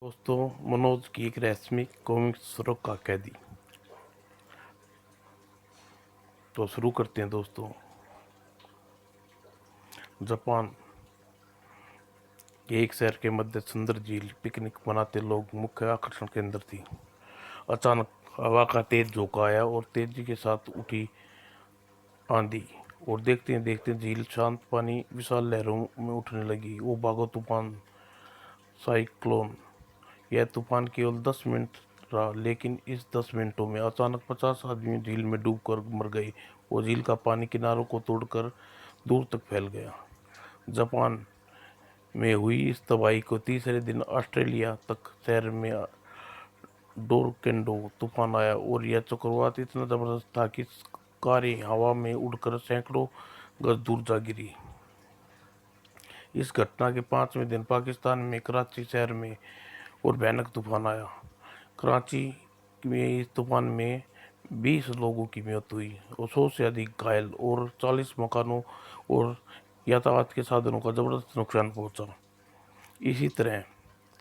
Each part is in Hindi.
दोस्तों, मनोज की एक रहस्यमय कॉमिक्स रोक का कैदी। तो शुरू करते हैं दोस्तों। जापान के एक शहर के मध्य सुंदर झील पिकनिक मनाते लोग मुख्य आकर्षण केंद्र थी। अचानक हवा का तेज झोंका आया और तेजी के साथ उठी आंधी, और देखते ही देखते झील शांत पानी विशाल लहरों में उठने लगी। वो भागो तूफान, साइक्लोन। यह तूफान केवल 10 मिनट रहा, लेकिन इस 10 मिनटों में अचानक 50 आदमी झील में डूबकर मर गए। वो झील का पानी किनारों को तोड़कर दूर तक फैल गया। जापान में हुई इस तबाही को तीसरे दिन ऑस्ट्रेलिया तक शहर में डोरकेंडो तूफान आया, और यह चक्रवात इतना जबरदस्त था कि कारें हवा में उड़कर सैकड़ों गज दूर जा गिरी। इस घटना के 5वें दिन पाकिस्तान में कराची शहर में और भयानक तूफान आया। कराची में इस तूफान में 20 लोगों की मौत हुई और 100 से अधिक घायल, और 40 मकानों और यातायात के साधनों का जबरदस्त नुकसान पहुंचा। इसी तरह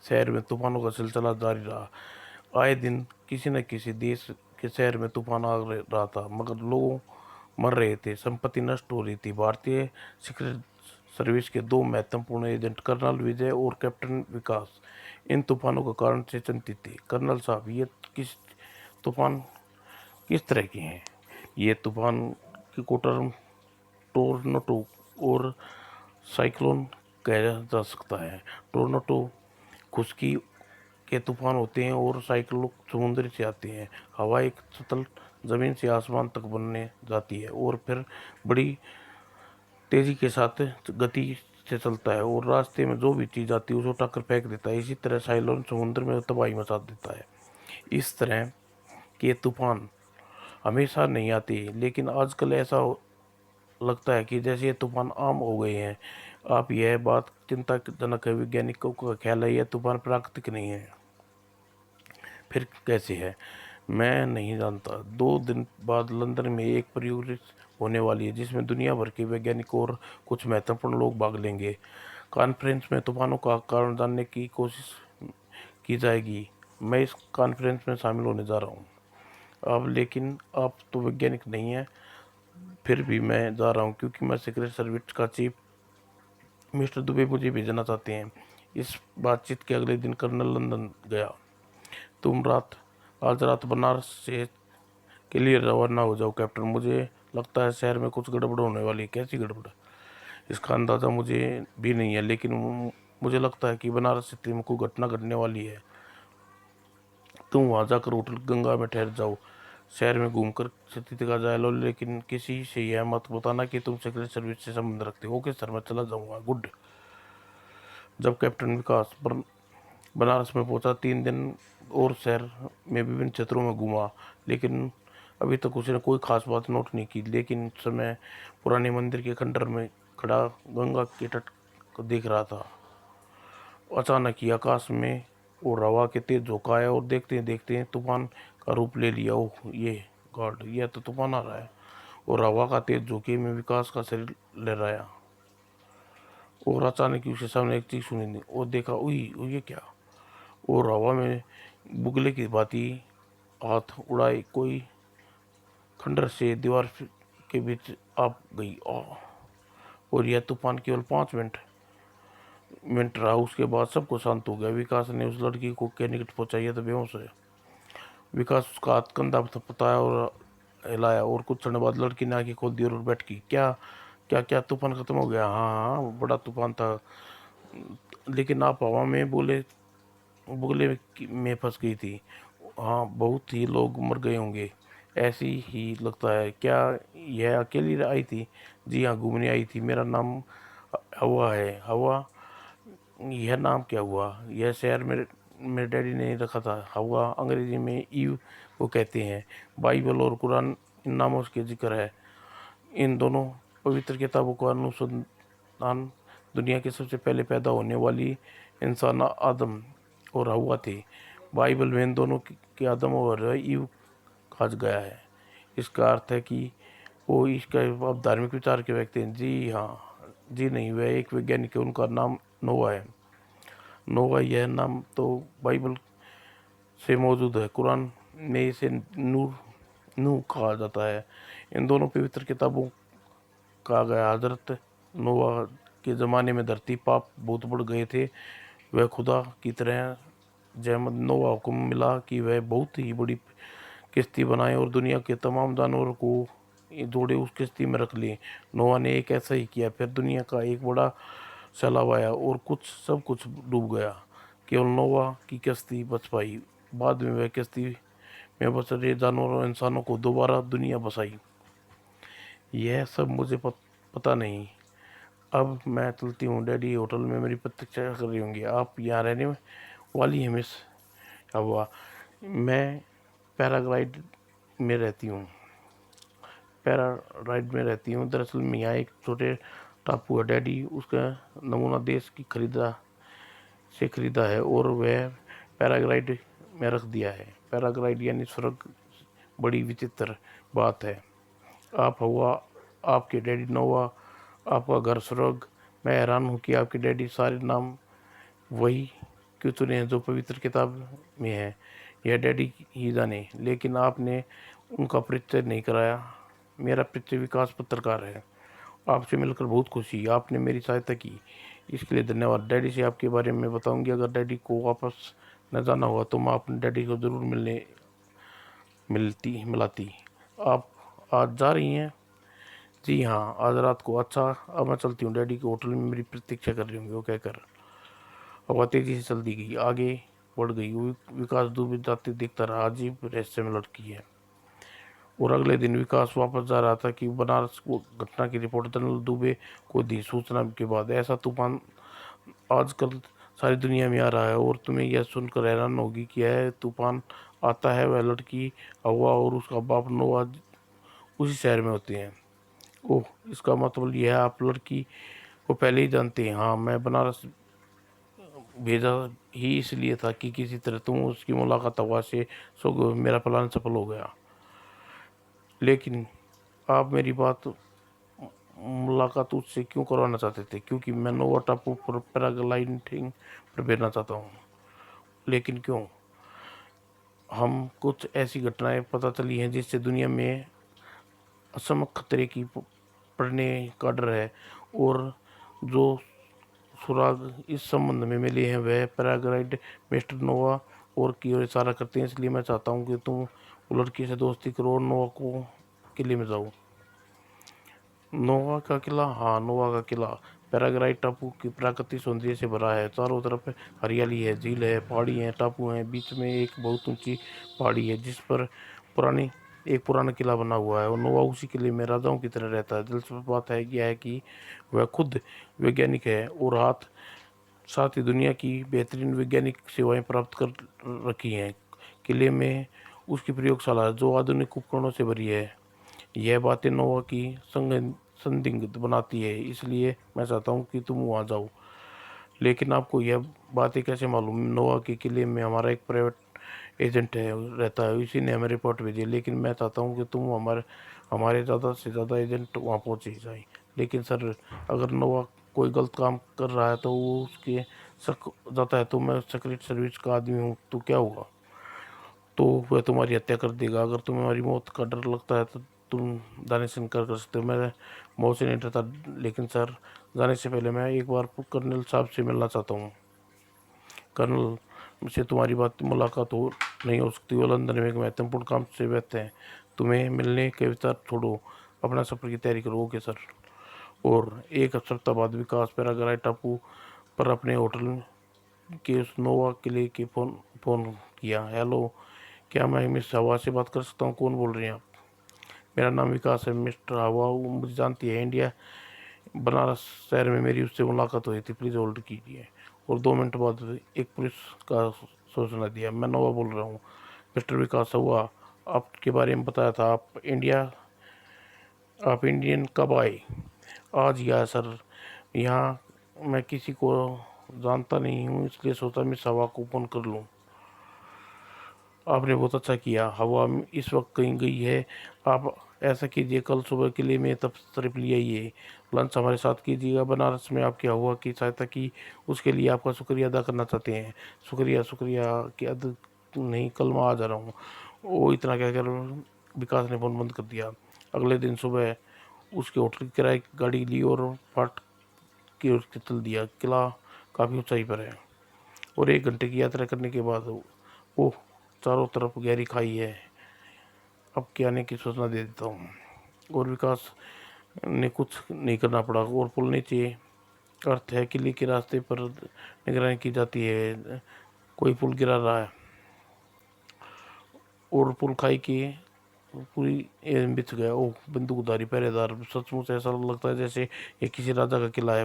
शहर में तूफानों का सिलसिला जारी रहा। आए दिन किसी न किसी देश के शहर में तूफान आ रहा था, मगर लोग मर रहे थे, संपत्ति नष्ट हो रही थी। भारतीय सीक्रेट सर्विस के दो महत्वपूर्ण एजेंट कर्नल विजय और कैप्टन विकास इन तूफानों के कारण से चिंतित थे। कर्नल साहब, ये किस तूफान किस तरह के हैं? ये तूफान को टोरनटो और साइक्लोन कहा जा सकता है। टोरनटो खुश्की के तूफान होते हैं और साइक्लोन समुद्र से आते हैं। हवा एक सतल जमीन से आसमान तक बनने जाती है और फिर बड़ी तेजी के साथ गति से चलता है, और रास्ते में जो भी चीज आती है उसको उठाकर फेंक देता है। इसी तरह साइक्लोन समुद्र में तबाही मचा देता है। इस तरह के तूफान हमेशा नहीं आते, लेकिन आजकल ऐसा लगता है कि जैसे ये तूफान आम हो गए हैं। आप यह बात चिंताजनक है। वैज्ञानिकों का ख्याल है यह तूफान प्राकृतिक नहीं है। फिर कैसे है, मैं नहीं जानता। 2 दिन बाद लंदन में एक प्रयोग होने वाली है, जिसमें दुनिया भर के वैज्ञानिक और कुछ महत्वपूर्ण लोग भाग लेंगे। कॉन्फ्रेंस में तूफानों का कारण जानने की कोशिश की जाएगी। मैं इस कॉन्फ्रेंस में शामिल होने जा रहा हूँ। अब लेकिन आप तो वैज्ञानिक नहीं हैं। फिर भी मैं जा रहा हूँ क्योंकि मैं सीक्रेट सर्विस का चीफ मिस्टर दुबे मुझे भेजना चाहते हैं। इस बातचीत के अगले दिन कर्नल लंदन गया। तुम आज रात बनारस से के लिए रवाना हो जाओ कैप्टन। मुझे लगता है शहर में कुछ गड़बड़ होने वाली है। कैसी गड़बड़? इसका अंदाज़ा मुझे भी नहीं है, लेकिन मुझे लगता है कि बनारस सिटी में कोई घटना घटने वाली है। तुम वहां जाकर होटल गंगा में ठहर जाओ। शहर में घूमकर स्थिति का जायजा लो, लेकिन किसी से यह मत बताना कि तुम सीक्रेट सर्विस से संबंध रखते हो। ओके सर, मैं चला जाऊंगा। गुड। जब कैप्टन विकास बनारस में पहुंचा, 3 दिन और शहर में विभिन्न क्षेत्रों में घूमा, लेकिन अभी तक उसने कोई खास बात नोट नहीं की। लेकिन समय पुराने मंदिर के खंडर में खड़ा गंगा के तट को देख रहा था। अचानक ही आकाश में और हवा के तेज झोंका आया, और देखते देखते तूफान का रूप ले लिया। ओह ये गॉड, यह तो तूफान आ रहा है। और हवा का तेज झोंके में विकास का शरीर लहराया, और अचानक ही उसके सामने एक चीज सुनी दी और देखा, उई उई, ये क्या? और हवा में बुगले की भांति हाथ उड़ाए कोई खंडर से दीवार के बीच आ गई। और यह तूफान केवल 5 मिनट रहा। उसके बाद सबको शांत हो गया। विकास ने उस लड़की को क्या निकट पहुंचाई तो बेहोश है। विकास उसका हाथ कंधा पताया और हिलाया, और कुछ क्षण बाद लड़की ने आंखें खोल दी और बैठ गई। क्या क्या क्या तूफान खत्म हो गया? हाँ हाँ, बड़ा तूफान था, लेकिन आप हवा में बुगले में फंस गई थी। हाँ, बहुत ही लोग मर गए होंगे। ऐसी ही लगता है। क्या यह अकेली आई थी? जी हाँ, घूमने आई थी। मेरा नाम हवा है। हवा? यह नाम क्या हुआ? यह शहर मेरे डैडी ने रखा था। हवा अंग्रेजी में ईव को कहते हैं। बाइबल और कुरान इन नामों के जिक्र है। इन दोनों पवित्र किताबों का अनुसंधान दुनिया के सबसे पहले पैदा होने वाली इंसान आदम और हवा थे। बाइबल में इन दोनों के आदम और ईव कहा गया है। इसका अर्थ है कि वो इसका अब धार्मिक विचार के व्यक्ति हैं। जी हाँ, जी नहीं, वह एक वैज्ञानिक है। उनका नाम नोवा है। नोवा यह नाम तो बाइबल से मौजूद है। कुरान में इसे नूह कहा जाता है। इन दोनों पवित्र किताबों कहा गया हजरत नोवा के ज़माने में धरती पाप बहुत बढ़ गए थे। वह खुदा की तरह जहमत नोवा हुक्म मिला कि वह बहुत ही बड़ी किश्ती बनाए और दुनिया के तमाम जानवरों को जोड़े उस किश्ती में रख लिए। नोवा ने एक ऐसा ही किया। फिर दुनिया का एक बड़ा सैलाब आया और सब कुछ डूब गया। केवल नोवा की किश्ती बच पाई। बाद में वह किश्ती में बच रहे जानवरों और इंसानों को दोबारा दुनिया बसाई। यह सब मुझे पता नहीं। अब मैं चलती हूँ। डैडी होटल में मेरी प्रतीक्षा कर रही होंगी। आप यहाँ रहने वाली हैं मिस हवा? मैं पैराग्लाइड में रहती हूँ पैराग्लाइड में रहती हूँ। दरअसल मैं यहाँ एक छोटे टापू है। डैडी उसका नमूना देश की खरीदा है और वह पैराग्लाइड में रख दिया है। पैराग्लाइड यानी स्वर्ग। बड़ी विचित्र बात है। आप हवा, आपके डैडी नोवा, आपका घर स्वर्ग। मैं हैरान हूँ कि आपके डैडी सारे नाम वही क्यों चुने हैं जो पवित्र किताब में है। यह डैडी ही जाने, लेकिन आपने उनका परिचय नहीं कराया। मेरा परिचय विकास पत्रकार है। आपसे मिलकर बहुत खुशी। आपने मेरी सहायता की, इसके लिए धन्यवाद। डैडी से आपके बारे में बताऊंगी। अगर डैडी को वापस न जाना हुआ तो मैं अपने डैडी को ज़रूर मिलाती। आप आज जा रही हैं? जी हाँ, आज रात को। अच्छा, अब मैं चलती हूँ। डैडी के होटल में मेरी प्रतीक्षा कर रही होंगी, वो कहकर हवा तेजी से चलती गई, आगे बढ़ गई। विकास दुबे जाते देखता रहा। अजीब रहस्यमय लड़की है। और अगले दिन विकास वापस जा रहा था कि बनारस को घटना की रिपोर्ट जनरल दुबे को दी। सूचना के बाद ऐसा तूफान आजकल सारी दुनिया में आ रहा है और तुम्हें यह सुनकर हैरान होगी कि यह तूफान आता है वह लड़की हवा और उसका बाप नोआ उसी शहर में होते हैं। ओह, इसका मतलब यह है आप लड़की को पहले ही जानते हैं? हाँ, मैं बनारस भेजा ही इसलिए था कि किसी तरह तुम उसकी मुलाकात हवा से मेरा प्लान सफल हो गया। लेकिन आप मेरी मुलाकात उससे क्यों करवाना चाहते थे? क्योंकि मैं नोवा टापू पर पैराग्लाइडिंग पर भेजना चाहता हूँ। लेकिन क्यों? हम कुछ ऐसी घटनाएं पता चली हैं जिससे दुनिया में असमक खतरे की पड़ने का डर है और जो सुराग इस संबंध में मिले हैं वह पैराग्लाइड मिस्टर नोवा और की ओर इशारा करते हैं। इसलिए मैं चाहता हूँ कि तुम वो लड़की से दोस्ती करो और नोवा को किले में जाओ। नोवा का किला? हाँ, नोवा का किला पैराग्लाइड टापू की प्राकृतिक सौंदर्य से भरा है। चारों तरफ हरियाली है, झील है, पहाड़ी है, टापू है। बीच में एक बहुत ऊंची पहाड़ी है जिस पर पुरानी एक पुराना किला बना हुआ है और नोवा उसी किले में राजाओं की तरह रहता है। दिलचस्प बात है यह है कि वह खुद वैज्ञानिक है और साथ ही दुनिया की बेहतरीन वैज्ञानिक सेवाएं प्राप्त कर रखी हैं। किले में उसकी प्रयोगशाला है जो आधुनिक उपकरणों से भरी है। यह बातें नोवा की संदिग्ध बनाती है, इसलिए मैं चाहता हूँ कि तुम वहाँ जाओ। लेकिन आपको यह बातें कैसे मालूम? नोवा के किले में हमारा एक प्राइवेट एजेंट रहता है, इसी ने हमें रिपोर्ट भेजी। लेकिन मैं चाहता हूँ कि तुम हमारे ज़्यादा से ज़्यादा एजेंट वहाँ पहुँचे जाए। लेकिन सर, अगर नोवा कोई गलत काम कर रहा है तो वो उसके शक जाता है तो मैं सीक्रेट सर्विस का आदमी हूँ तो क्या होगा? तो वह तुम्हारी हत्या कर देगा। अगर तुम्हें हमारी मौत का डर लगता है तो तुम जाने से इनकार कर सकते हो। मैं मौत से नहीं डरता, लेकिन सर, जाने से पहले मैं एक बार कर्नल साहब से मिलना चाहता हूँ। कर्नल से तुम्हारी बात मुलाकात हो नहीं हो सकती। वो लंदन में एक महत्वपूर्ण काम से व्यस्त हैं। तुम्हें मिलने के विचार छोड़ो, अपना सफ़र की तैयारी करो। Okay sir. और एक सप्ताह बाद विकास पैराग्लाइड टापू पर अपने होटल के उस नोवा किले के फ़ोन किया। हेलो, क्या मैं मिस हवा से बात कर सकता हूँ? कौन बोल रहे हैं आप? मेरा नाम विकास है। मिस्टर हवा वो मुझे जानती है। इंडिया बनारस शहर में मेरी उससे मुलाकात हुई थी। प्लीज़ होल्ड कीजिए। और 2 मिनट बाद एक पुलिस का सूचना दिया। मैं नोवा बोल रहा हूँ। मिस्टर विकास हुआ, आपके बारे में बताया था। आप इंडियन कब आए? आज ही आया सर। यहाँ मैं किसी को जानता नहीं हूँ, इसलिए सोचा मिस हवा को फ़ोन कर लूँ। आपने बहुत अच्छा किया। हवा इस वक्त कहीं गई है। आप ऐसा कीजिए, कल सुबह के लिए मैं तशरीफ ले आइए, लंच हमारे साथ कीजिएगा। बनारस में आपकी हवा की सहायता की, उसके लिए आपका शुक्रिया अदा करना चाहते हैं। शुक्रिया शुक्रिया कि अद नहीं, कल मैं आ जा रहा हूँ। वो इतना कहकर विकास ने फ़ोन बंद कर दिया। अगले दिन सुबह उसके होटल की किराए की गाड़ी ली और फाट की ओर चल दिया। किला काफ़ी ऊंचाई पर है और 1 घंटे की यात्रा करने के बाद वो चारों तरफ गहरी खाई है। अब के आने की सूचना दे देता हूँ। और विकास ने कुछ नहीं करना पड़ा और पुल नीचे अर्थ है, किले के रास्ते पर निगरानी की जाती है, कोई पुल गिरा रहा है। और पुल खाई के पूरी बिछ गया। ओह, बंदूकधारी पहरेदार, सचमुच ऐसा लगता है जैसे ये किसी राजा का किला है।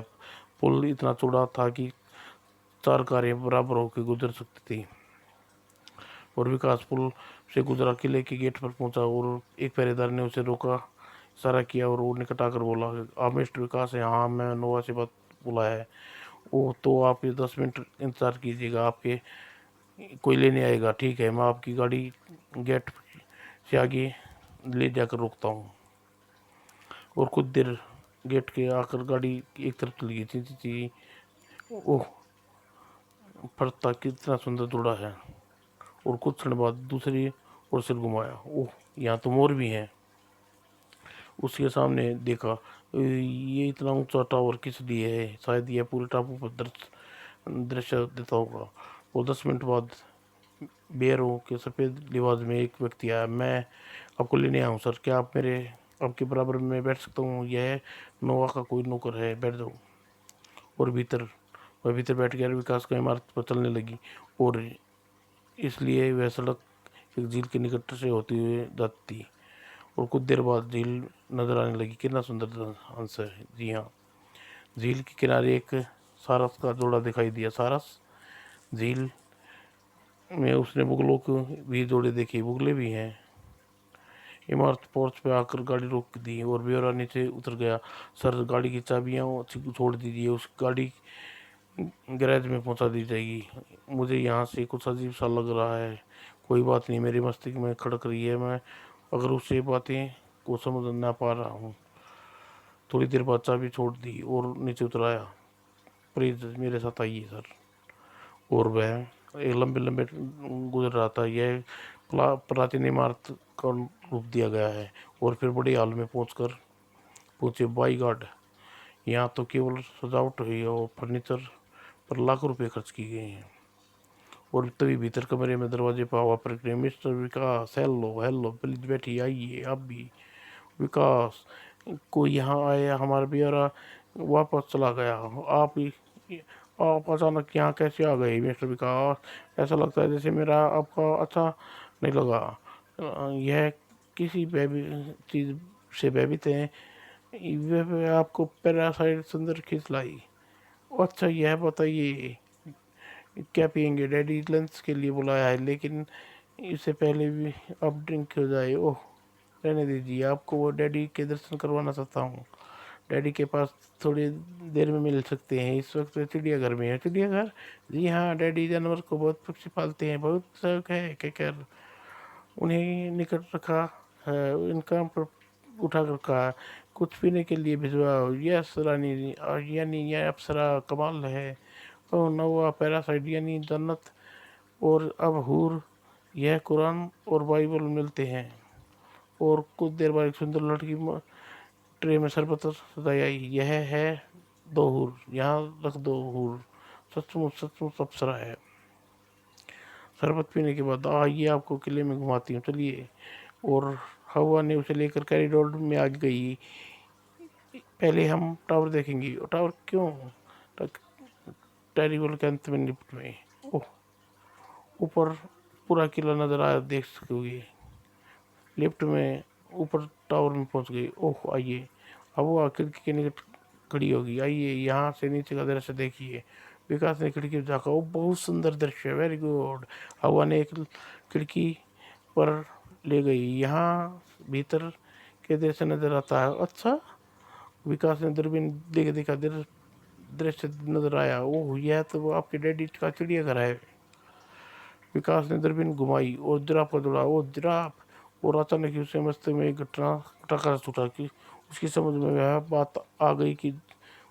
पुल इतना चौड़ा था कि 4 कारें बराबर होकर गुजर सकती थी। और विकास पुल से गुजरा, किले के गेट पर पहुंचा और एक पहरेदार ने उसे रोका, इशारा किया और वो निकट आकर बोला, आप मिस्टर विकास हैं? हाँ, मैं नोवा से बात बोला है। वो तो आप 10 मिनट इंतज़ार कीजिएगा, आपके कोई लेने आएगा। ठीक है, मैं आपकी गाड़ी गेट से आगे ले जाकर रोकता हूँ। और कुछ देर गेट के आकर गाड़ी एक तरफ चली गई थी। ओह, फरता कितना सुंदर जोड़ा है। और कुछ क्षण बाद दूसरी ओर सिर घुमाया। ओह, यहाँ तो मोर भी हैं। उसके सामने देखा, ये इतना ऊंचा टावर किस लिए है? शायद यह पूरे टापू पर दृश्य देता होगा। और 10 मिनट बाद बेरों के सफ़ेद लिबास में एक व्यक्ति आया। मैं आपको लेने आया हूँ सर, क्या आप मेरे आपके बराबर में बैठ सकता हूँ? यह नोवा का कोई नौकर है, बैठ जाओ। और वह भीतर बैठ गया। विकास का इमारत पर चलने लगी और इसलिए वह सड़क एक झील के निकट से होती हुई जाती थी। और कुछ देर बाद झील नजर आने लगी। कितना सुंदर हंस है। जी हाँ, झील के किनारे एक सारस का जोड़ा दिखाई दिया। सारस झील में उसने बुगलों को भी जोड़े देखे, बुगले भी हैं। इमारत पोर्च पे आकर गाड़ी रोक दी और ब्योरा नीचे उतर गया। सर, गाड़ी की चाबियाँ छोड़ दीजिए, उस गाड़ी गैरेज में पहुंचा दी जाएगी। मुझे यहाँ से कुछ अजीब सा लग रहा है। कोई बात नहीं, मेरे मस्तिष्क में खड़क रही है, मैं अगर उससे बातें को समझ ना पा रहा हूँ। थोड़ी देर बाद चाबी छोड़ दी और नीचे उतराया। प्लीज मेरे साथ आइए सर। और वह एक लंबे लंबे गुजर रहा था। यह प्राचीन इमारत का रूप दिया गया है। और फिर बड़ी हॉल में पहुंचकर पूछे, बाई गॉड, यहाँ तो केवल सजावट हुई है और फर्नीचर पर लाखों रुपए खर्च किए गए हैं। और तभी भीतर कमरे में दरवाजे पर हवा पड़ गई। Mister Vikas, hello hello, please बैठिए, आइए आप भी। विकास को यहाँ आया, हमारा बेचारा वापस चला गया। आप अचानक यहाँ कैसे आ गए मिस्टर विकास? ऐसा लगता है जैसे मेरा आपका अच्छा नहीं लगा। यह किसी बेबी चीज़ से भयभीत हैं? वह आपको पैरासाइट सुंदर खींच लाई। अच्छा, यह बताइए क्या पियेंगे? डैडी लंच के लिए बुलाया है, लेकिन इससे पहले भी आप ड्रिंक हो जाए। ओह, रहने दीजिए, आपको वो डैडी के दर्शन करवाना चाहता हूँ। डैडी के पास थोड़ी देर में मिल सकते हैं, इस वक्त वे चिड़ियाघर में है। चिड़ियाघर? जी हाँ, डैडी जानवर को बहुत पक्षी पालते हैं, बहुत शौक है कहकर उन्हें निकट रखा है, इनका पर उठा कर रखा है। कुछ पीने के लिए भिजवाओ। यस रानी, और यानी यह अप्सरा कमाल है। ओह, नवा पैरासाइट यानी जन्नत। और अब हूर, यह कुरान और बाइबल मिलते हैं। और कुछ देर बाद एक सुंदर लड़की ट्रे में शरबत सजाई आई। यह है 2 हूर, यहाँ रख दो हूर, सचमुच सचमुच अप्सरा है। शरबत पीने के बाद आइए आपको किले में घुमाती हूँ, चलिए। और हवा ने उसे लेकर कॉरिडोर में आ गई। पहले हम टावर देखेंगे। टावर क्यों? टेरिबल के अंत में लिफ्ट में। ओह, ऊपर पूरा किला नजर आया, देख सकोगे। लिफ्ट में ऊपर टावर में पहुंच गई। ओह, आइए। अब वो खिड़की के निकट खड़ी होगी। आइए, यहाँ से नीचे का दृश्य देखिए। विकास ने खिड़की में झाँका। ओ, बहुत सुंदर दृश्य, वेरी गुड। हवा ने एक खिड़की पर ले गई। यहाँ भीतर के दृश्य नजर आता है। अच्छा, विकास ने दूरबीन देख देखा, दृश्य नजर आया। ओह, यह तो वो आपके डैडी का चिड़ियाघर है। विकास ने दूरबीन घुमाई और जिराफ को दौड़ा। ओ जिराफ! और अचानक ही उसे मस्तिष्क में एक घटना पटाखा छूटा कि उसकी समझ में वह बात आ गई कि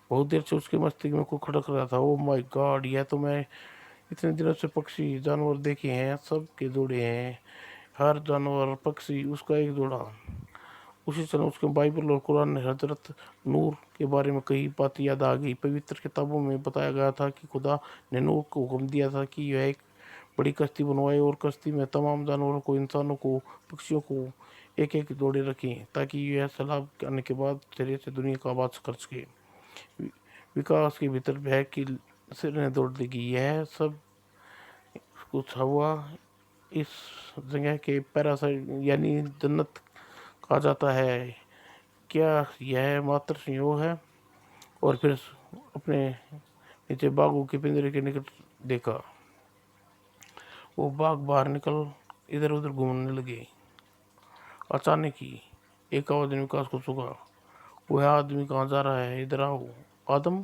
बहुत देर से उसके मस्तिष्क में को खटक रहा था। ओ माय गॉड, यह तो मैं इतने दिनों से पक्षी जानवर देखे हैं, सब के जोड़े हैं, हर जानवर पक्षी उसका एक जोड़ा। उसी समय उसके बाइबल और कुरान ने हजरत नूर के बारे में कई बातें याद आ गई। पवित्र किताबों में बताया गया था कि खुदा ने नूर को हुक्म दिया था कि यह एक बड़ी कश्ती बनवाए और कश्ती में तमाम जानवरों को, इंसानों को, पक्षियों को एक एक जोड़े रखें ताकि यह सलाब आने के बाद शरीर से दुनिया का आबाद कर सके। विकास के भीतर भय की सिर दौड़ देगी। यह सब कुछ हुआ इस जगह के पैरासाइट यानी जन्नत कहा जाता है। क्या यह मात्र संयोग है? और फिर अपने नीचे बाघों के पिंजरे के निकट देखा। वो बाघ बाहर निकल इधर उधर घूमने लगे। अचानक ही एक आवाज ने विकास को सुना, वह आदमी कहाँ जा रहा है? इधर आओ आदम।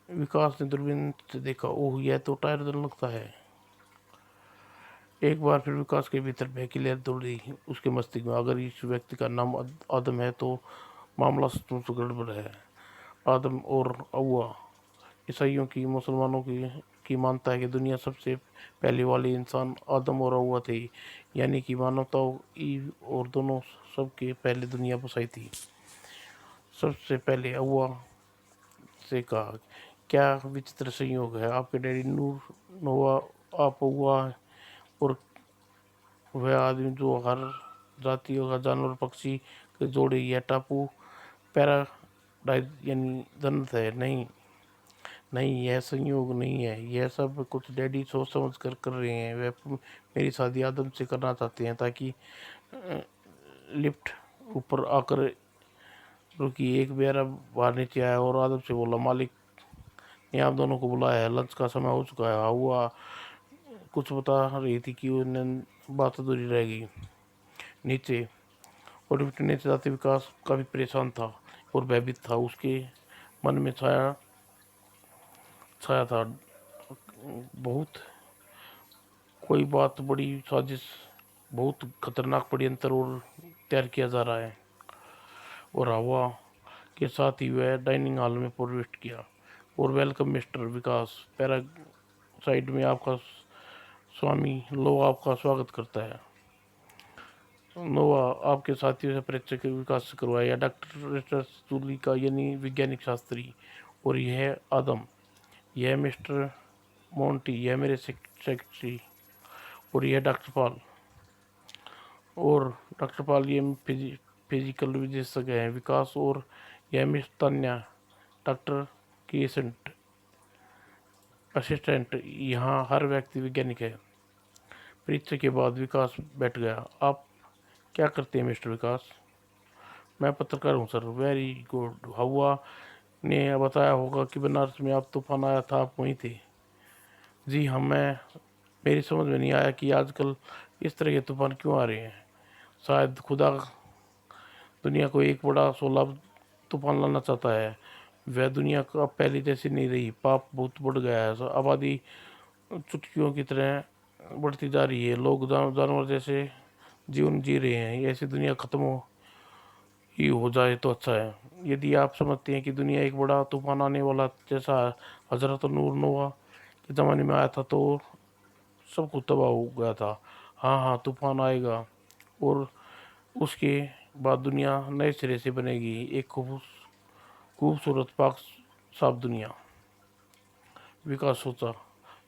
विकास ने दूरबीन से देखा। ओह, यह तो टायर जल लगता है। एक बार फिर विकास के भीतर भय की लहर दौड़ी उसके मस्तिष्क में। अगर इस व्यक्ति का नाम आदम है तो मामला सचमुच गड़बड़ है। आदम और हव्वा ईसाइयों की, मुसलमानों की मानता है कि दुनिया सबसे पहले वाले इंसान आदम और हव्वा थे, यानी कि मानवता ईव और दोनों सबके पहले दुनिया बसाई थी। सबसे पहले हव्वा से कहा, क्या विचित्र संयोग है, आपके डैडी नूर नोवा, आप हव्वा, और वह आदमी जो हर जातियों का जानवर पक्षी के जोड़े। यह टापू पैराडाइज यानी जन्नत है। नहीं नहीं, यह संयोग नहीं है, यह सब कुछ डैडी सोच समझ कर रहे हैं। वह मेरी शादी आदम से करना चाहते हैं ताकि लिफ्ट ऊपर आकर रुकी। एक बेरा बाहर नीचे आया और आदम से बोला, मालिक ने आप दोनों को बुलाया है, लंच का समय हो चुका है। हुआ कुछ बता रही थी कि उन्हें बात अधूरी रह गई। नीचे और नीचे जाते विकास काफी परेशान था और भयभीत था। उसके मन में छाया छाया था बहुत कोई बात, बड़ी साजिश, बहुत खतरनाक षड्यंत्र और तैयार किया जा रहा है। और हवा के साथ ही वह डाइनिंग हॉल में प्रवेश किया। और वेलकम मिस्टर विकास, पैरासाइड में आपका स्वामी लो आपका स्वागत करता है। नोवा आपके साथियों से परिचय के विकास से करवाया। डॉक्टर जूली का यानी वैज्ञानिक शास्त्री। और यह आदम, यह मिस्टर मोंटी, यह मेरे सेक्रेटरी। और यह डॉक्टर पॉल, और डॉक्टर पॉल ये फिजिकल विशेषज्ञ हैं। विकास, और यह मिस तान्या, डॉक्टर की असिस्टेंट। यहाँ हर व्यक्ति वैज्ञानिक है। परीक्षा के बाद विकास बैठ गया। आप क्या करते हैं मिस्टर विकास? मैं पत्रकार हूँ सर। Very good. हवा ने बताया होगा कि बनारस में आप तूफान आया था, आप वहीं थे। जी हाँ, मेरी समझ में नहीं आया कि आजकल इस तरह के तूफान क्यों आ रहे हैं। शायद खुदा दुनिया को एक बड़ा सैलाब तूफान लाना चाहता है। वह दुनिया का पहले जैसी नहीं रही, पाप बहुत बढ़ गया है, आबादी चुटकियों की तरह बढ़ती जा रही है, लोग जानवर जैसे जीवन जी रहे हैं। ऐसी दुनिया खत्म ही हो जाए तो अच्छा है। यदि आप समझते हैं कि दुनिया एक बड़ा तूफान आने वाला जैसा हजरत नूर नोवा के ज़माने में आया था तो सब कुछ तबाह हो गया था। हाँ हाँ, तूफान आएगा और उसके बाद दुनिया नए सिरे से बनेगी, एक खूबसूरत पाक साफ दुनिया। विकास सोचा,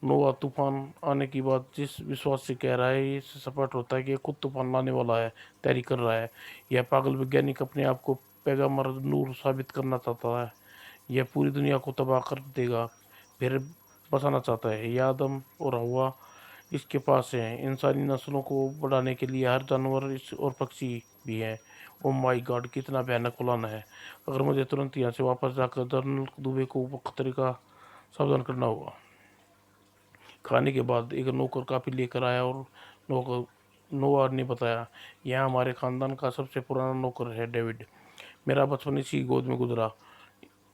नोवा तूफान आने की बात जिस विश्वास से कह रहा है, इससे स्पष्ट होता है कि खुद तूफान लाने वाला है, तैयारी कर रहा है। यह पागल वैज्ञानिक अपने आप को पैगंबर नूर साबित करना चाहता है। यह पूरी दुनिया को तबाह कर देगा, फिर बचाना चाहता है। यह आदम और हवा इसके पास है, इंसानी नस्लों को बढ़ाने के लिए हर जानवर इस और पक्षी भी है। ओ माय गॉड, कितना भयानक प्लान है। अगर मुझे तुरंत यहाँ से वापस जाकर जनरल दुबे को खतरे का सावधान करना होगा। खाने के बाद एक नौकर काफ़ी लेकर आया और नोवा ने बताया, यह हमारे ख़ानदान का सबसे पुराना नौकर है डेविड। मेरा बचपन इसी गोद में गुजरा।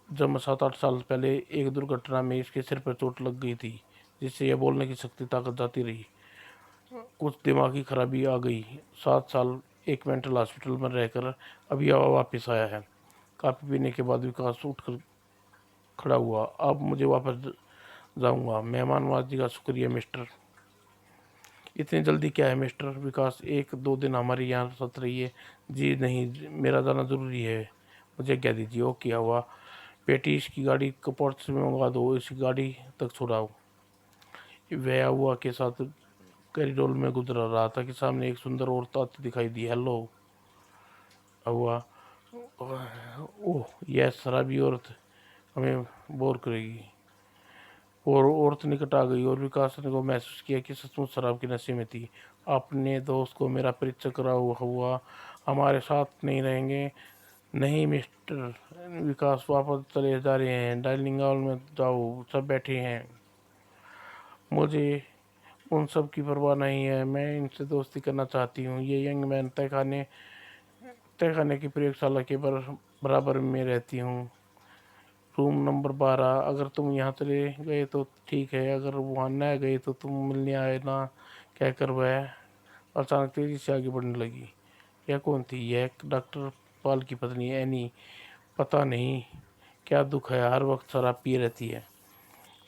जब मैं 7-8 साल पहले एक दुर्घटना में इसके सिर पर चोट लग गई थी, जिससे यह बोलने की शक्ति ताकत जाती रही। कुछ दिमागी खराबी आ गई। 7 साल एक मेंटल हॉस्पिटल में रहकर अभी वापस आया है। काफ़ी पीने के बाद विकास उठकर खड़ा हुआ। अब मुझे वापस जाऊंगा। मेहमान नवाजी का शुक्रिया मिस्टर। इतनी जल्दी क्या है मिस्टर विकास, एक दो दिन हमारे यहाँ साथ रहिए। जी नहीं, मेरा जाना ज़रूरी है। मुझे क्या दीजिए। ओ क्या हुआ, बेटी इसकी गाड़ी को पोर्ट्स में मंगा दो, इस गाड़ी तक छुड़ाओ। वह हुआ के साथ कॉरिडोर में गुजर रहा था कि सामने एक सुंदर औरत आती दिखाई दी। हेलो हुआ। ओह यह शराबी औरत हमें बोर करेगी। और औरत निकट आ गई और विकास ने को महसूस किया कि सचमुच शराब के नशे में थी। अपने दोस्त को मेरा परिचय करा हुआ हमारे साथ नहीं रहेंगे। नहीं मिस्टर विकास वापस चले जा रहे हैं। डाइनिंग हॉल में जाओ, सब बैठे हैं। मुझे उन सब की परवाह नहीं है, मैं इनसे दोस्ती करना चाहती हूँ। ये यंग मैन तहखाने की प्रयोगशाला के बराबर में रहती हूँ, रूम नंबर 12। अगर तुम यहाँ चले गए तो ठीक है, अगर वहाँ न गए तो तुम मिलने आए ना, कहकर वह अचानक तेजी से आगे बढ़ने लगी। यह कौन थी? यह डॉक्टर पाल की पत्नी एनी। पता नहीं क्या दुख है, हर वक्त शराब पी रहती है।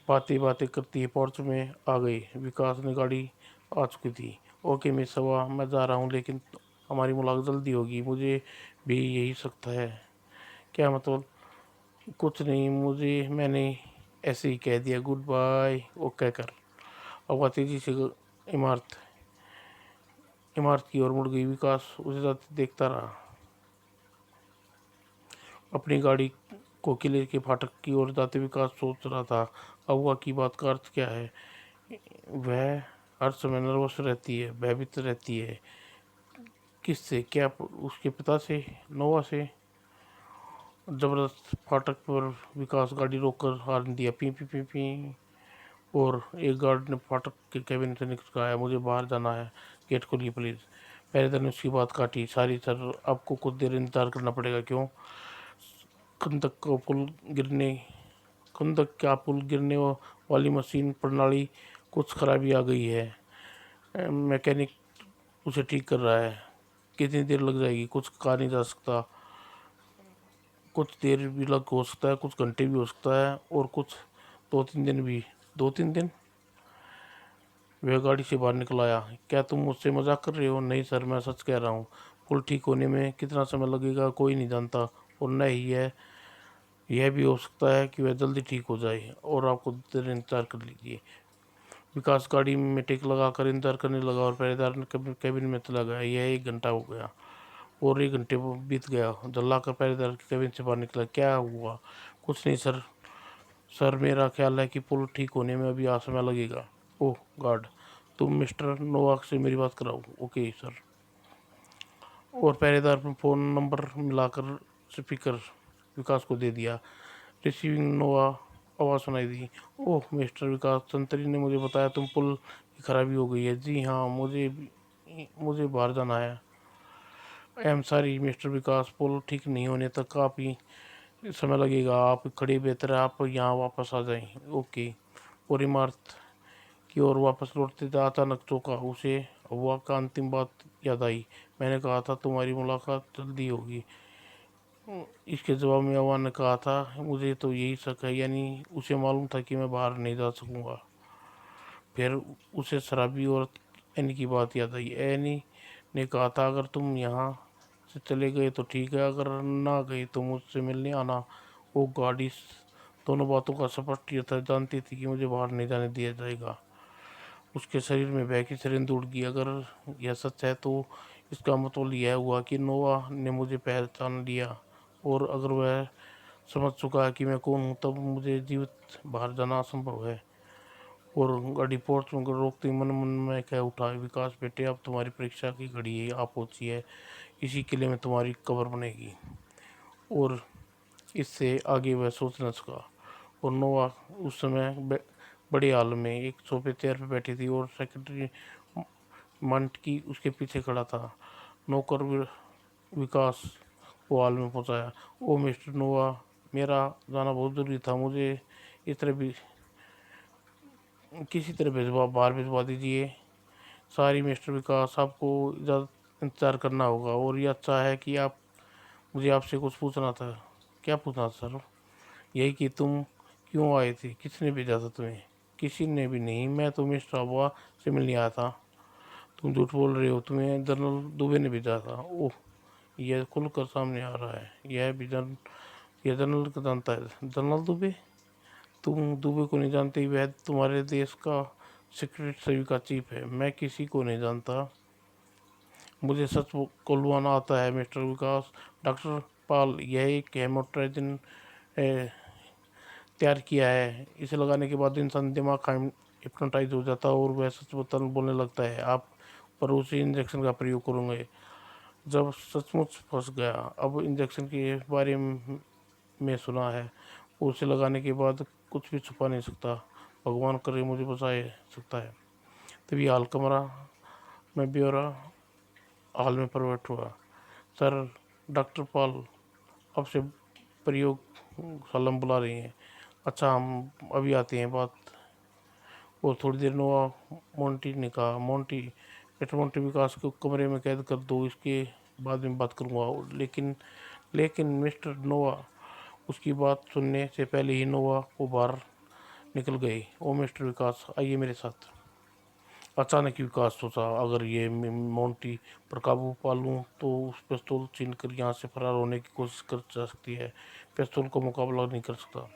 बातें बातें करती है पोर्च में आ गई। विकास ने गाड़ी आ चुकी थी। ओके मिस हवा, मैं जा रहा हूँ, लेकिन हमारी मुलाकात जल्दी होगी। मुझे भी यही सकता है। क्या मतलब? कुछ नहीं, मुझे मैंने ऐसे ही कह दिया। गुड बाय वो कहकर हवा तेजी से इमारत इमारत की ओर मुड़ गई। विकास उसे जाते देखता रहा। अपनी गाड़ी को किले के फाटक की ओर जाते विकास सोच रहा था, अहुआ की बात का अर्थ क्या है? वह हर समय नर्वस रहती है, भयभीत रहती है। किससे? क्या उसके पिता से, नोवा से? जबरदस्त फाटक पर विकास गाड़ी रोककर हॉर्न दिया। P P P P. और एक गार्ड ने फाटक के कैबिन से निकल कहा, मुझे बाहर जाना है, गेट खोलिए प्लीज। पहरेदार ने उसकी बात काटी। सारी सर, आपको कुछ देर इंतजार करना पड़ेगा। क्यों? खंदक का पुल गिरने खंदक का पुल गिरने वाली मशीन प्रणाली कुछ खराबी आ गई है। मैकेनिक उसे ठीक कर रहा है। कितनी देर लग जाएगी? कुछ कहा नहीं जा सकता। कुछ देर भी लग हो सकता है, कुछ घंटे भी हो सकता है, और कुछ 2-3 दिन भी। 2-3 दिन? वह गाड़ी से बाहर निकल आया। क्या तुम मुझसे मजाक कर रहे हो? नहीं सर, मैं सच कह रहा हूँ। पुल ठीक होने में कितना समय लगेगा कोई नहीं जानता, और न ही यह भी हो सकता है कि वह जल्दी ठीक हो जाए, और आपको देर इंतजार कर लीजिए। विकास गाड़ी में टेक लगाकर इंतजार करने लगा और पहरेदार कैबिन में चला गया। यह 1 घंटा हो गया और 1 घंटे बीत गया। जल्ला कर पहरेदार के कैबिन से बाहर निकला। क्या हुआ? कुछ नहीं सर। सर मेरा ख्याल है कि पुल ठीक होने में अभी समय लगेगा। ओह गॉड, तुम मिस्टर नोवाक से मेरी बात कराओ। Okay sir. और पहरेदार ने फ़ोन नंबर मिलाकर स्पीकर विकास को दे दिया। रिसीविंग नोवा आवाज़ सुनाई दी। ओह मिस्टर विकास, संतरी ने मुझे बताया तुम पुल की खराबी हो गई है। जी हाँ, मुझे बाहर जाना है। आई एम सॉरी मिस्टर विकास, पुल ठीक नहीं होने तक काफ़ी समय लगेगा। आप खड़े बेहतर है, आप यहाँ वापस आ जाएं। ओके। और इमारत की ओर वापस लौटते थे अचानक चौंका। उसे हवा का अंतिम बात याद आई। मैंने कहा था तुम्हारी मुलाकात जल्दी होगी। इसके जवाब में हवा ने कहा था, मुझे तो यही शक है। यानी उसे मालूम था कि मैं बाहर नहीं जा सकूंगा। फिर उसे शराबी और एनी की बात याद आई। एनी ने कहा था, अगर तुम यहाँ से चले गए तो ठीक है, अगर ना गए तो मुझसे मिलने आना। वो गाड़ी दोनों बातों का स्पष्ट था, जानती थी कि मुझे बाहर नहीं जाने दिया जाएगा। उसके शरीर में भय की सरंद उड़ गई। अगर यह सच है तो इसका मतलब यह हुआ कि नोवा ने मुझे पहचान लिया, और अगर वह समझ चुका है कि मैं कौन हूँ, तब मुझे जीवित बाहर जाना असंभव है। और गाड़ी पोर्च में रोकते मन मन में कह उठा, विकास बेटे, अब तुम्हारी परीक्षा की घड़ी है, आप पहुंची है। इसी किले में तुम्हारी कब्र बनेगी। और इससे आगे वह सोच न सका। और नोवा उस समय बड़े हाल में एक सोफे चेयर पर बैठी थी, और सेक्रेटरी मंटकी उसके पीछे खड़ा था। नौकर विकास को हाल में पहुंचाया। ओ मिस्टर नोवा, मेरा जाना बहुत ज़रूरी था, मुझे इस तरह भी किसी तरह बाहर भिजवा दीजिए। सॉरी मिस्टर विकास, आपको इजाज़त इंतज़ार करना होगा। और ये अच्छा है कि आप मुझे आपसे कुछ पूछना था। क्या पूछना था सर? यही कि तुम क्यों आए थे, किसने भेजा था तुम्हें? किसी ने भी नहीं, मैं तो मिस्टर अबुआ से मिलने आया था। तुम झूठ बोल रहे हो, तुम्हें जनरल दुबे ने भेजा था। ओह, यह खुलकर सामने आ रहा है। यह जनरल को जानता है। जनरल दुबे? तुम दुबे को नहीं जानते? वह तुम्हारे देश का सीक्रेट सर्विस का चीफ है। मैं किसी को नहीं जानता। मुझे सच बोलवाना आता है मिस्टर विकास। डॉक्टर पाल, यह एक हेमोट्राइजन तैयार किया है। इसे लगाने के बाद इंसान दिमाग का हिप्नोटाइज हो जाता है और वह सच बोलने लगता है। आप पर उसी इंजेक्शन का प्रयोग करूँगे जब सचमुच फंस गया। अब इंजेक्शन के बारे में सुना है, उसे लगाने के बाद कुछ भी छुपा नहीं सकता। भगवान करे मुझे बचाए सकता है। तभी हाल कमरा में ब्योरा हॉल में प्रकट हुआ। सर, डॉक्टर पॉल आपसे प्रयोगशाला में बुला रही हैं। अच्छा, हम अभी आते हैं बात। और थोड़ी देर नोआ मोंटी ने कहा। मोंटी, मिस्टर मोंटी, विकास को कमरे में कैद कर दो, इसके बाद में बात करूंगा। लेकिन लेकिन मिस्टर नोआ उसकी बात सुनने से पहले ही नोआ को बाहर निकल गए। ओ मिस्टर विकास, आइए मेरे साथ। अचानक विकास सोचा, अगर ये मोंटी पर काबू पा लूँ तो उस पिस्तौल छीन कर यहाँ से फरार होने की कोशिश कर जा सकती है। पिस्तौल का मुकाबला नहीं कर सकता।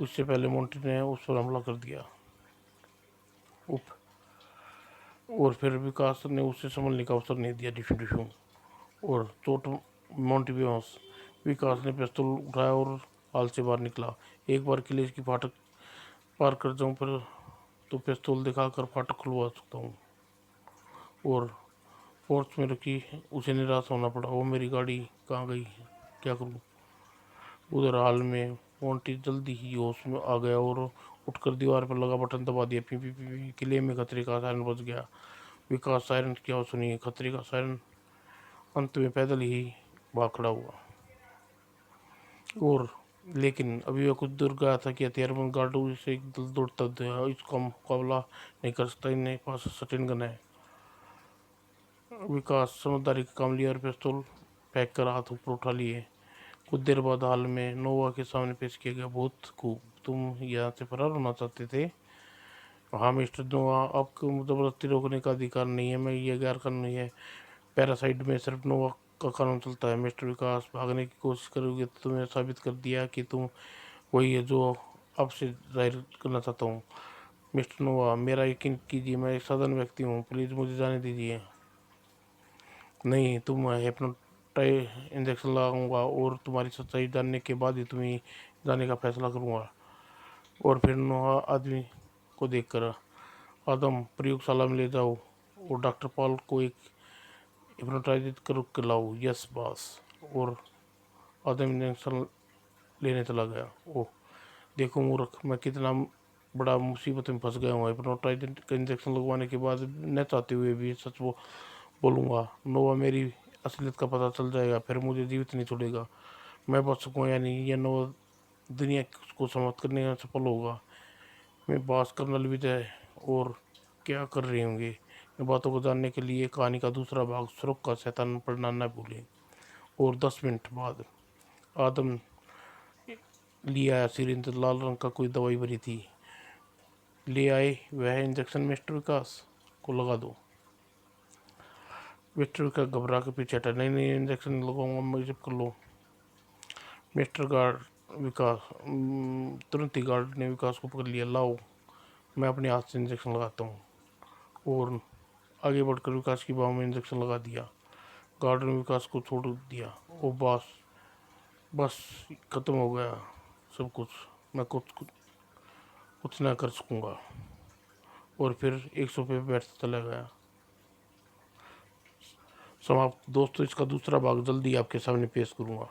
उससे पहले मोंटी ने उस पर हमला कर दिया। उप और फिर विकास ने उसे संभलने का अवसर नहीं दिया। डिशू डिशू और चोट मोंटी बेहोश। विकास ने पिस्तौल उठाया और हाल से बाहर निकला। एक बार किले की फाटक पार कर जाऊं फिर तो पिस्तौल दिखाकर फाटक खुलवा सकता हूँ। और पोर्च में रखी उसे निराश होना पड़ा। वो मेरी गाड़ी कहाँ गई, क्या करूँ? उधर हाल में मोंटी जल्दी ही होश में आ गया और उठकर दीवार पर लगा बटन दबा दिया। P P P P. किले में खतरे का सायरन बज गया। विकास सायरन की आवाज़ सुनी, खतरे का सायरन। अंत में पैदल ही भाग खड़ा हुआ। और लेकिन अभी वह कुछ दूर गया था कि हथियारबंद गार्ड से एक दल दौड़ता था। इसका मुकाबला नहीं कर सकता, इनके पास सटिन गन है। विकास समझदारी का काम लिया और पिस्तौल फेंक कर हाथ ऊपर उठा लिए। कुछ देर बाद हाल में नोवा के सामने पेश किया गया। बहुत खूब, तुम यहाँ से फरार होना चाहते थे? हाँ मिस्टर नोवा, आपको जबरदस्ती रोकने का अधिकार नहीं है। मैं ये गैर कानूनी है। पैरासाइड में सिर्फ नोवा का कानून चलता है। मिस्टर विकास, भागने की कोशिश करोगे तो तुम्हें साबित कर दिया कि तुम वही है जो आपसे जाहिर करना चाहता हूँ। मिस्टर नोवा, मेरा यकीन कीजिए, मैं एक साधारण व्यक्ति हूँ। प्लीज़ मुझे जाने दीजिए। नहीं, तुम हिप्नोटाइज इंजेक्शन लगाऊंगा और तुम्हारी सच्चाई जानने के बाद ही तुम्हें जाने का फैसला करूंगा। और फिर नोहा आदमी को देखकर, आदम, प्रयोगशाला में ले जाओ और डॉक्टर पॉल को एक हिप्नोटाइज कर लाओ। Yes boss. और आदम इंजेक्शन लेने चला गया। ओह, देखो मूर्ख, मैं कितना बड़ा मुसीबत में फंस गया हूँ। हिप्नोटाइज का इंजेक्शन लगवाने के बाद न चाहते हुए भी सच वो बोलूँगा। नोवा मेरी असलियत का पता चल जाएगा, फिर मुझे जीवित नहीं छोड़ेगा। मैं बच सकूँ या नहीं, यह नोवा दुनिया को समाप्त करने में सफल होगा। मैं बास कर्नल विजय और क्या कर रहे होंगे। इन बातों को जानने के लिए कहानी का दूसरा भाग सुरख का शैतान पढ़ना न भूलें। और 10 मिनट बाद आदम ले आया सिरिंज, लाल रंग का कोई दवाई भरी थी। ले आए वह इंजेक्शन। मिस्टर विकास को लगा दो। मिस्टर विकास घबरा के पीछे हटा। नहीं नहीं, इंजेक्शन लगाऊंगा, मुझे कर लो। मिस्टर गार्ड विकास तुरंत ही गार्ड ने विकास को पकड़ लिया। लाओ, मैं अपने हाथ से इंजेक्शन लगाता हूँ। और आगे बढ़कर विकास की बाहों में इंजेक्शन लगा दिया। गार्ड ने विकास को छोड़ दिया। ओ बस, बस खत्म हो गया सब कुछ। मैं कुछ ना कर सकूँगा। और फिर एक सोफे पर बैठता चला गया। समाप्त। दोस्तों, इसका दूसरा भाग जल्दी आपके सामने पेश करूँगा।